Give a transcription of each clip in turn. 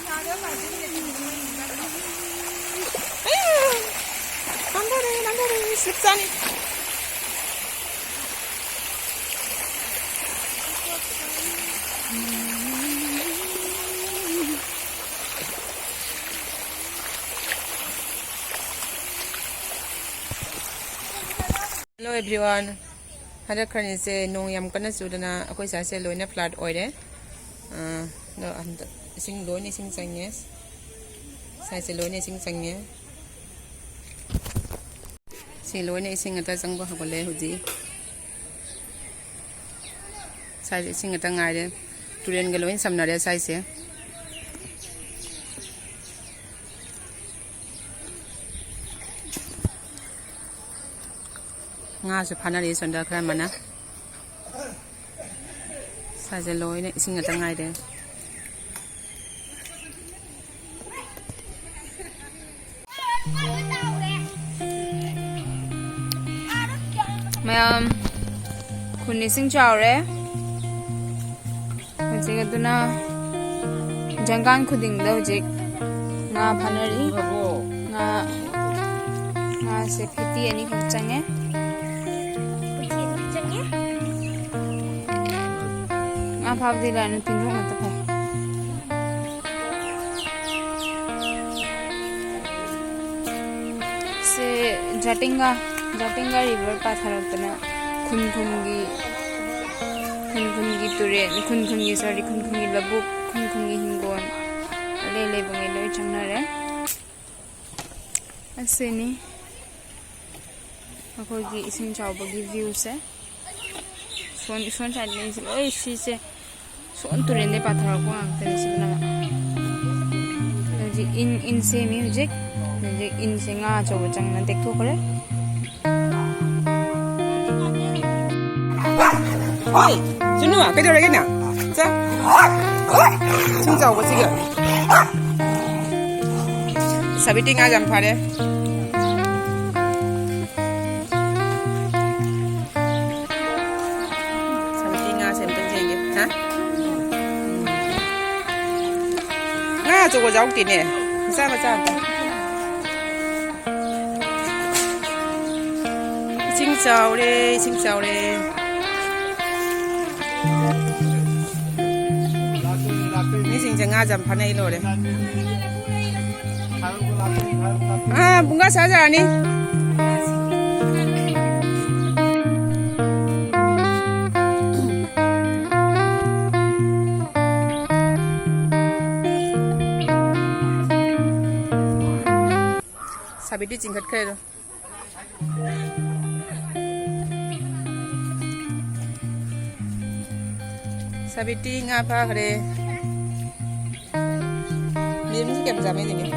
남자래 습산이 Hello everyone. Hada karni se nong yam kana sudana akoi sa se loina flood oire. No and sing loina sing sangye. Sa se loina sing sangye. Si loina sing ata sang ba habole huji. Sa sing ata ngare. Turen ga loin samnare sai se. Nga su panari sonda kra mana sa je loi ne ising ata ngai de mayam khuni sing chaw re hojik aduna jangang khuding da hojik nga panari nga se phiti ani kham change Apa dia nak tunjuk mata pun. Se Jatinga river pathar utna khungi turen khungi sorry khungi labuk khungi hingon le bangai loi changna re ase ni akoi gi ising chawba gi view se son side ni se oi si se Soon turin de pathar ko ang tenisip na in se music in se nga chobo chang na dekho kore Oi Junu à cái đâu cái nào Cha Chúng cháu có gì kìa Sabiti nga jam phá đấy Sabiti nga xem tên gì kìa hả 저거 자욱디네 싸마 칭짜오래 니 진짜 nga잠 파네 이로래 아 뭔가 사자라니 Sabiti jingkat kaya Sabiti ngapa kare Lim sih kayak berjam ini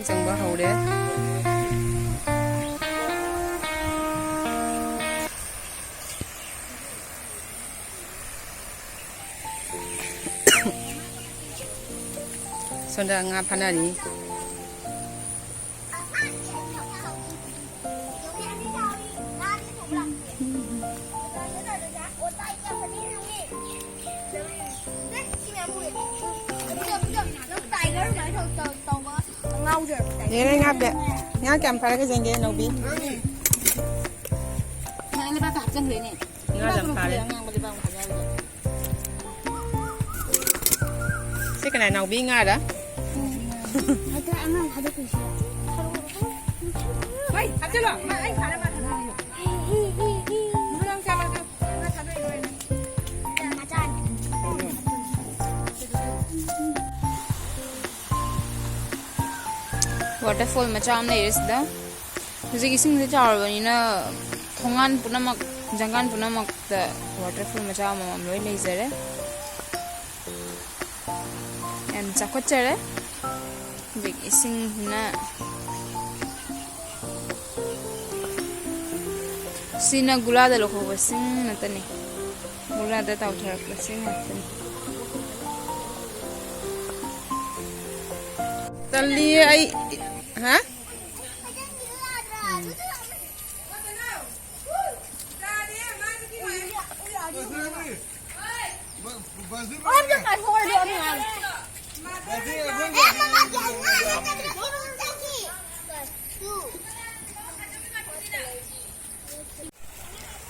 Jeng bahau deh Sonda nga panari Ini ngap deh ngap jam phá cái gì nấu bí ngap jam phá đấy cái này nấu bí nga đó Ôi, hấp chưa rồi, anh thả ra mà thả ra Nó đang xem mà nó thả ra rồi Waterfall macha amna irisda Hujik ising se chawar bani na thongan punamak jangan punamak da waterfall macha amam loi leizare and chakochare Hujik ising na Sina gula da lokho basing natani gula da tau tharak basing natani Tali ai ha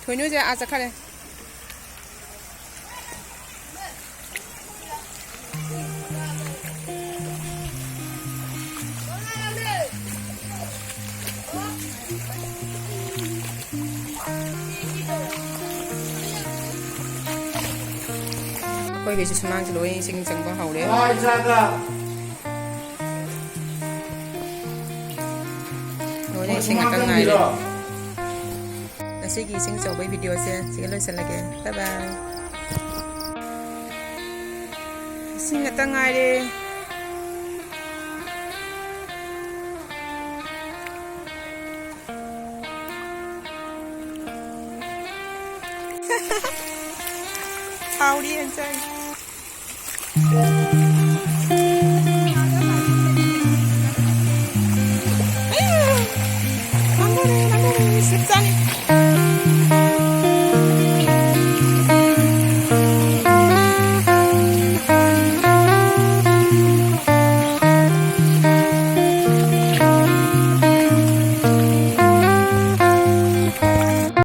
돈이 이제 아삭하네. Quay về cho mang cho lối sinh chẳng có hậu đấy. Lối này sinh ở các ngày đấy. Là sẽ ghi sinh dấu với video sẽ lối sẽ lại bye bye. Sinh ở các ngày đi. Thao đi anh trai. Nằm đây, xếp ra đi.